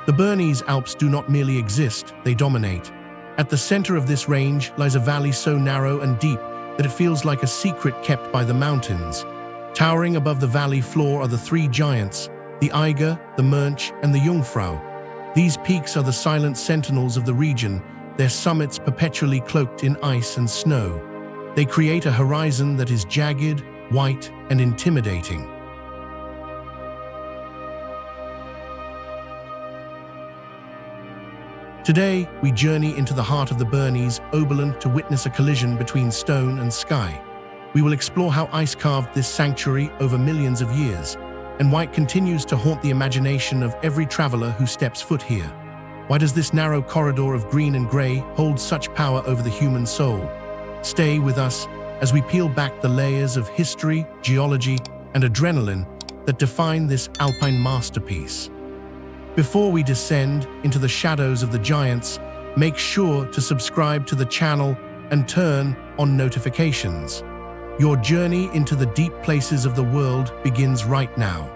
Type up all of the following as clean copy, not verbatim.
The Bernese Alps do not merely exist, they dominate. At the center of this range lies a valley so narrow and deep that it feels like a secret kept by the mountains. Towering above the valley floor are the three giants, the Eiger, the Mönch, and the Jungfrau. These peaks are the silent sentinels of the region, their summits perpetually cloaked in ice and snow. They create a horizon that is jagged, white, and intimidating. Today, we journey into the heart of the Bernese Oberland to witness a collision between stone and sky. We will explore how ice carved this sanctuary over millions of years, and why it continues to haunt the imagination of every traveler who steps foot here. Why does this narrow corridor of green and gray hold such power over the human soul? Stay with us as we peel back the layers of history, geology, and adrenaline that define this alpine masterpiece. Before we descend into the shadows of the giants, make sure to subscribe to the channel and turn on notifications. Your journey into the deep places of the world begins right now.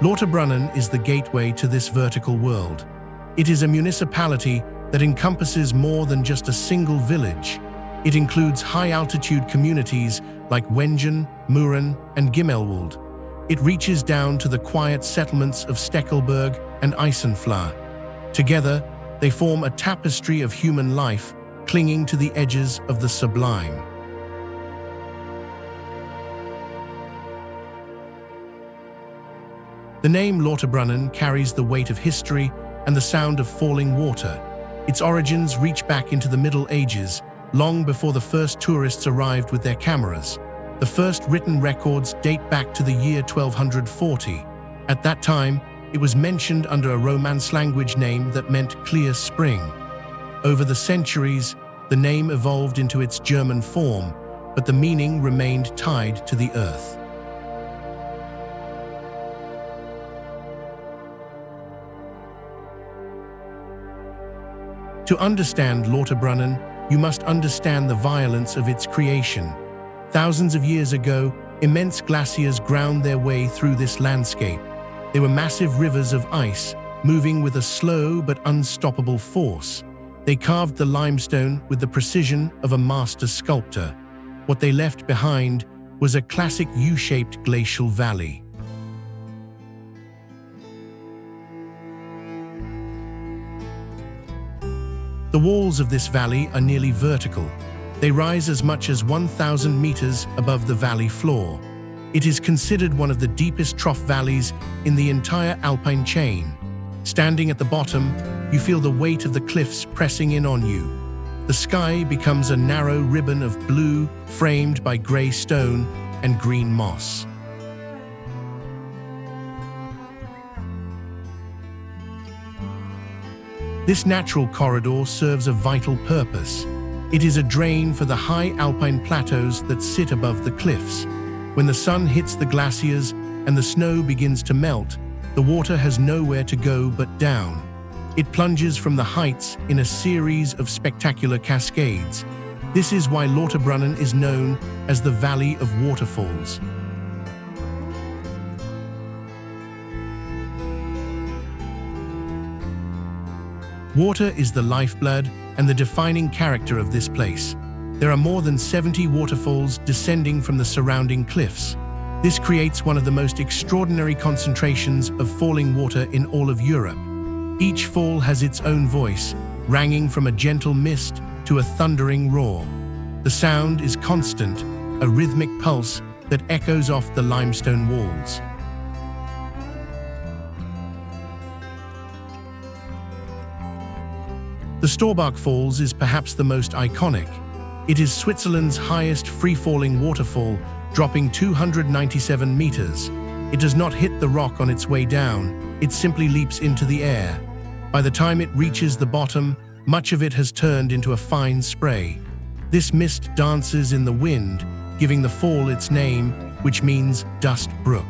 Lauterbrunnen is the gateway to this vertical world. It is a municipality that encompasses more than just a single village. It includes high-altitude communities like Wengen, Mürren, and Gimmelwald. It reaches down to the quiet settlements of Steckelberg and Eisenfla. Together, they form a tapestry of human life, clinging to the edges of the sublime. The name Lauterbrunnen carries the weight of history and the sound of falling water. Its origins reach back into the Middle Ages, long before the first tourists arrived with their cameras. The first written records date back to the year 1240. At that time, it was mentioned under a Romance language name that meant clear spring. Over the centuries, the name evolved into its German form, but the meaning remained tied to the earth. To understand Lauterbrunnen, you must understand the violence of its creation. Thousands of years ago, immense glaciers ground their way through this landscape. They were massive rivers of ice, moving with a slow but unstoppable force. They carved the limestone with the precision of a master sculptor. What they left behind was a classic U-shaped glacial valley. The walls of this valley are nearly vertical. They rise as much as 1,000 meters above the valley floor. It is considered one of the deepest trough valleys in the entire alpine chain. Standing at the bottom, you feel the weight of the cliffs pressing in on you. The sky becomes a narrow ribbon of blue, framed by gray stone and green moss. This natural corridor serves a vital purpose. It is a drain for the high alpine plateaus that sit above the cliffs. When the sun hits the glaciers and the snow begins to melt, the water has nowhere to go but down. It plunges from the heights in a series of spectacular cascades. This is why Lauterbrunnen is known as the Valley of Waterfalls. Water is the lifeblood and the defining character of this place. There are more than 70 waterfalls descending from the surrounding cliffs. This creates one of the most extraordinary concentrations of falling water in all of Europe. Each fall has its own voice, ranging from a gentle mist to a thundering roar. The sound is constant, a rhythmic pulse that echoes off the limestone walls. The Staubbach Falls is perhaps the most iconic. It is Switzerland's highest free-falling waterfall, dropping 297 meters. It does not hit the rock on its way down, it simply leaps into the air. By the time it reaches the bottom, much of it has turned into a fine spray. This mist dances in the wind, giving the fall its name, which means dust brook.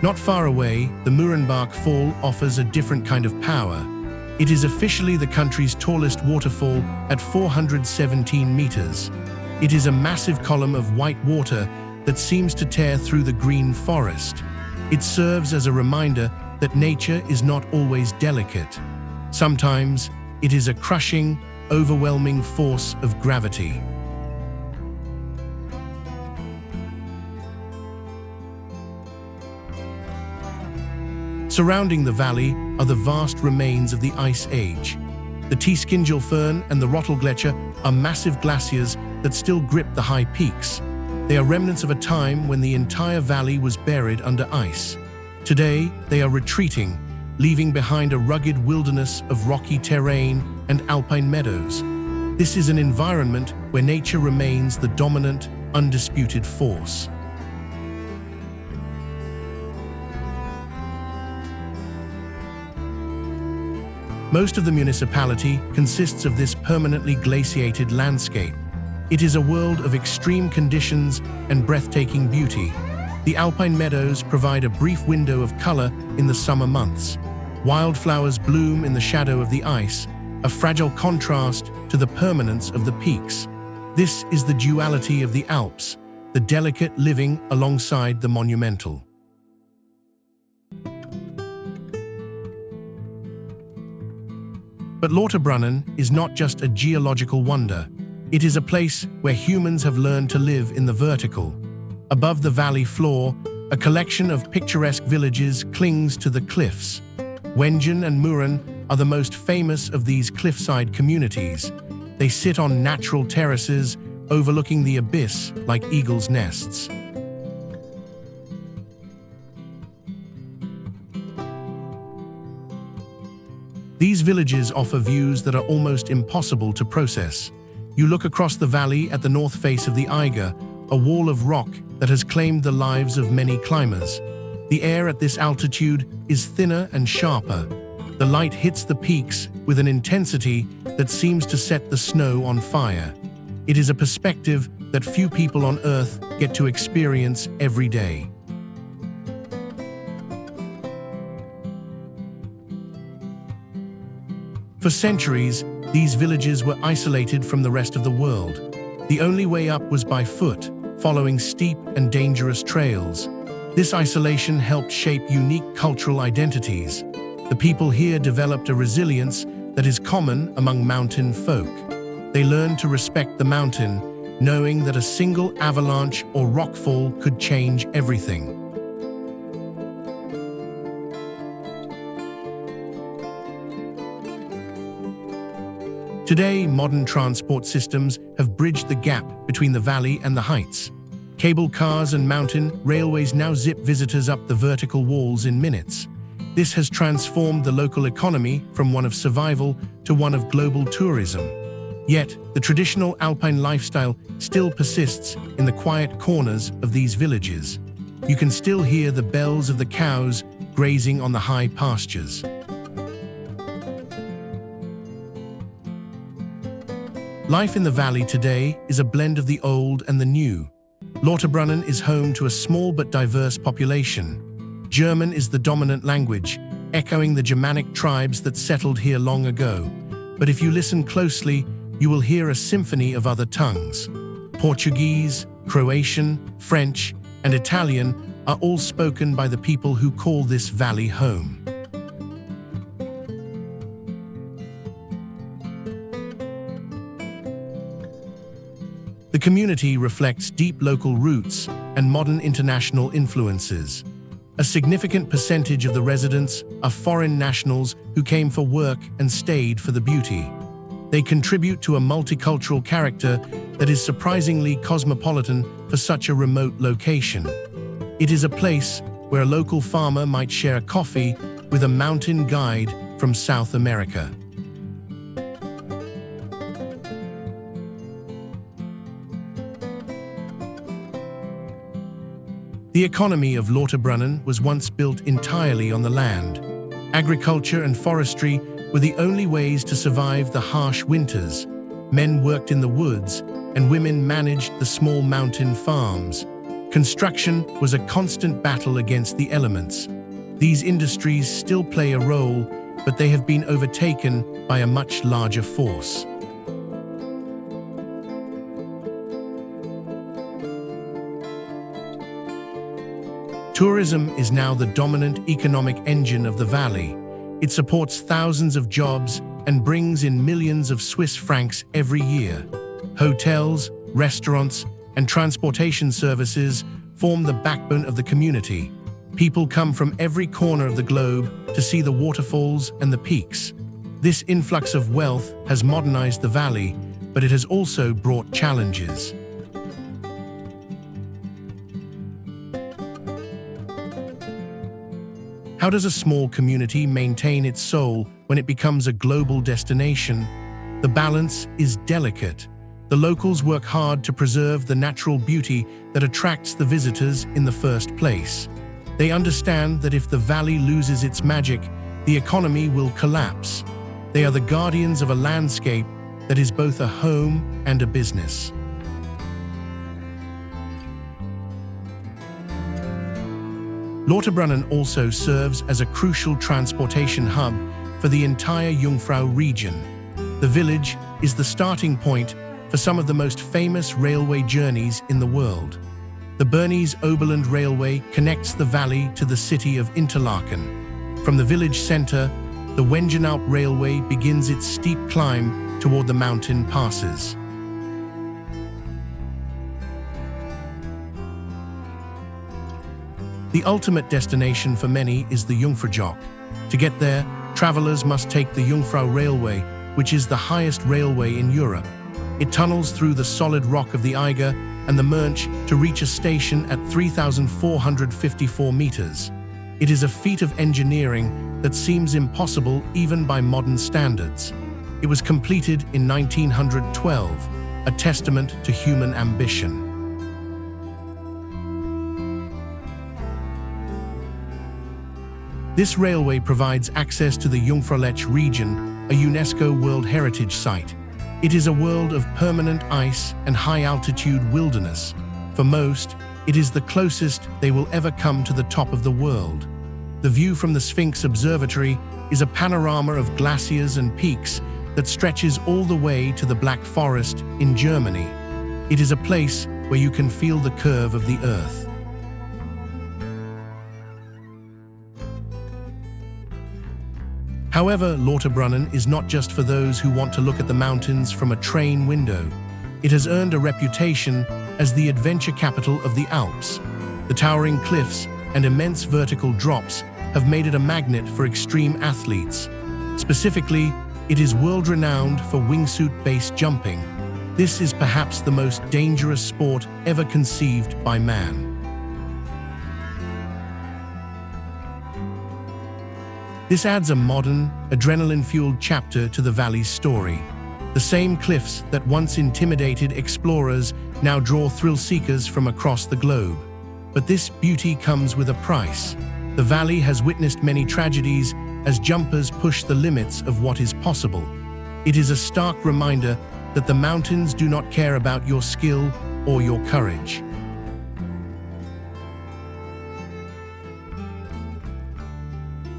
Not far away, the Mürrenbach Fall offers a different kind of power. It is officially the country's tallest waterfall at 417 meters. It is a massive column of white water that seems to tear through the green forest. It serves as a reminder that nature is not always delicate. Sometimes it is a crushing, overwhelming force of gravity. Surrounding the valley are the vast remains of the Ice Age. The Tiefschingelfern and the Rottelgletscher are massive glaciers that still grip the high peaks. They are remnants of a time when the entire valley was buried under ice. Today, they are retreating, leaving behind a rugged wilderness of rocky terrain and alpine meadows. This is an environment where nature remains the dominant, undisputed force. Most of the municipality consists of this permanently glaciated landscape. It is a world of extreme conditions and breathtaking beauty. The alpine meadows provide a brief window of color in the summer months. Wildflowers bloom in the shadow of the ice, a fragile contrast to the permanence of the peaks. This is the duality of the Alps, the delicate living alongside the monumental. But Lauterbrunnen is not just a geological wonder. It is a place where humans have learned to live in the vertical. Above the valley floor, a collection of picturesque villages clings to the cliffs. Wengen and Mürren are the most famous of these cliffside communities. They sit on natural terraces, overlooking the abyss like eagles' nests. These villages offer views that are almost impossible to process. You look across the valley at the north face of the Eiger, a wall of rock that has claimed the lives of many climbers. The air at this altitude is thinner and sharper. The light hits the peaks with an intensity that seems to set the snow on fire. It is a perspective that few people on Earth get to experience every day. For centuries, these villages were isolated from the rest of the world. The only way up was by foot, following steep and dangerous trails. This isolation helped shape unique cultural identities. The people here developed a resilience that is common among mountain folk. They learned to respect the mountain, knowing that a single avalanche or rockfall could change everything. Today, modern transport systems have bridged the gap between the valley and the heights. Cable cars and mountain railways now zip visitors up the vertical walls in minutes. This has transformed the local economy from one of survival to one of global tourism. Yet, the traditional alpine lifestyle still persists in the quiet corners of these villages. You can still hear the bells of the cows grazing on the high pastures. Life in the valley today is a blend of the old and the new. Lauterbrunnen is home to a small but diverse population. German is the dominant language, echoing the Germanic tribes that settled here long ago. But if you listen closely, you will hear a symphony of other tongues. Portuguese, Croatian, French, and Italian are all spoken by the people who call this valley home. The community reflects deep local roots and modern international influences. A significant percentage of the residents are foreign nationals who came for work and stayed for the beauty. They contribute to a multicultural character that is surprisingly cosmopolitan for such a remote location. It is a place where a local farmer might share a coffee with a mountain guide from South America. The economy of Lauterbrunnen was once built entirely on the land. Agriculture and forestry were the only ways to survive the harsh winters. Men worked in the woods, and women managed the small mountain farms. Construction was a constant battle against the elements. These industries still play a role but they have been overtaken by a much larger force. Tourism is now the dominant economic engine of the valley. It supports thousands of jobs and brings in millions of Swiss francs every year. Hotels, restaurants, and transportation services form the backbone of the community. People come from every corner of the globe to see the waterfalls and the peaks. This influx of wealth has modernized the valley, but it has also brought challenges. How does a small community maintain its soul when it becomes a global destination? The balance is delicate. The locals work hard to preserve the natural beauty that attracts the visitors in the first place. They understand that if the valley loses its magic, the economy will collapse. They are the guardians of a landscape that is both a home and a business. Lauterbrunnen also serves as a crucial transportation hub for the entire Jungfrau region. The village is the starting point for some of the most famous railway journeys in the world. The Bernese Oberland Railway connects the valley to the city of Interlaken. From the village center, the Wengen Railway begins its steep climb toward the mountain passes. The ultimate destination for many is the Jungfraujoch. To get there, travelers must take the Jungfrau Railway, which is the highest railway in Europe. It tunnels through the solid rock of the Eiger and the Mönch to reach a station at 3,454 meters. It is a feat of engineering that seems impossible even by modern standards. It was completed in 1912, a testament to human ambition. This railway provides access to the Jungfraujoch region, a UNESCO World Heritage Site. It is a world of permanent ice and high-altitude wilderness. For most, it is the closest they will ever come to the top of the world. The view from the Sphinx Observatory is a panorama of glaciers and peaks that stretches all the way to the Black Forest in Germany. It is a place where you can feel the curve of the earth. However, Lauterbrunnen is not just for those who want to look at the mountains from a train window. It has earned a reputation as the adventure capital of the Alps. The towering cliffs and immense vertical drops have made it a magnet for extreme athletes. Specifically, it is world-renowned for wingsuit-based jumping. This is perhaps the most dangerous sport ever conceived by man. This adds a modern, adrenaline-fueled chapter to the valley's story. The same cliffs that once intimidated explorers now draw thrill-seekers from across the globe. But this beauty comes with a price. The valley has witnessed many tragedies as jumpers push the limits of what is possible. It is a stark reminder that the mountains do not care about your skill or your courage.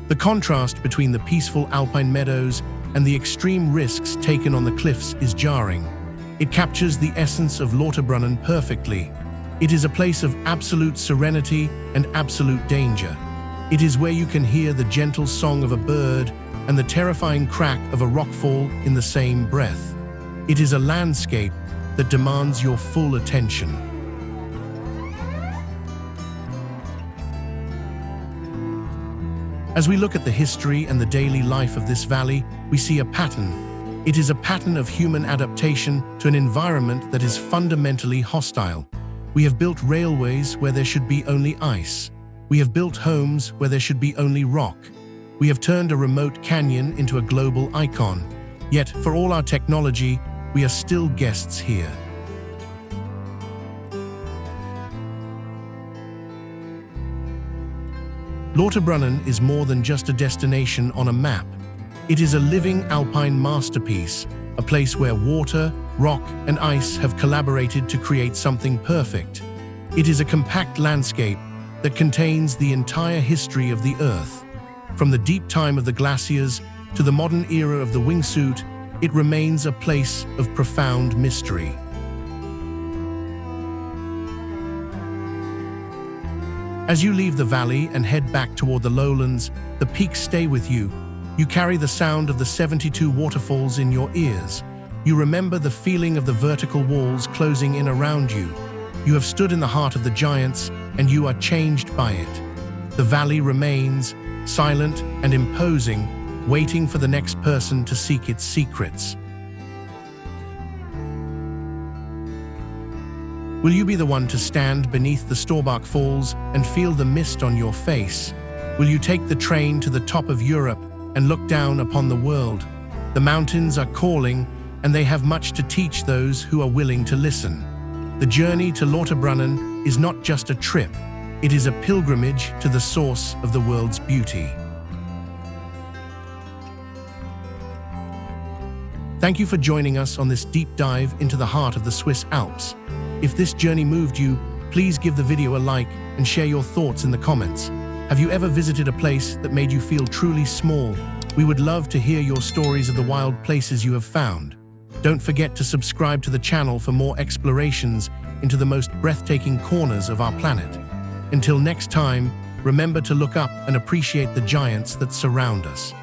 The contrast between the peaceful alpine meadows and the extreme risks taken on the cliffs is jarring. It captures the essence of Lauterbrunnen perfectly. It is a place of absolute serenity and absolute danger. It is where you can hear the gentle song of a bird and the terrifying crack of a rockfall in the same breath. It is a landscape that demands your full attention. As we look at the history and the daily life of this valley, we see a pattern. It is a pattern of human adaptation to an environment that is fundamentally hostile. We have built railways where there should be only ice. We have built homes where there should be only rock. We have turned a remote canyon into a global icon. Yet, for all our technology, we are still guests here. Lauterbrunnen is more than just a destination on a map. It is a living alpine masterpiece, a place where water, rock, and ice have collaborated to create something perfect. It is a compact landscape that contains the entire history of the Earth. From the deep time of the glaciers to the modern era of the wingsuit, it remains a place of profound mystery. As you leave the valley and head back toward the lowlands, the peaks stay with you. You carry the sound of the 72 waterfalls in your ears. You remember the feeling of the vertical walls closing in around you. You have stood in the heart of the giants, and you are changed by it. The valley remains, silent and imposing, waiting for the next person to seek its secrets. Will you be the one to stand beneath the Staubbach Falls and feel the mist on your face? Will you take the train to the top of Europe and look down upon the world? The mountains are calling, and they have much to teach those who are willing to listen. The journey to Lauterbrunnen is not just a trip, it is a pilgrimage to the source of the world's beauty. Thank you for joining us on this deep dive into the heart of the Swiss Alps. If this journey moved you, please give the video a like and share your thoughts in the comments. Have you ever visited a place that made you feel truly small? We would love to hear your stories of the wild places you have found. Don't forget to subscribe to the channel for more explorations into the most breathtaking corners of our planet. Until next time, remember to look up and appreciate the giants that surround us.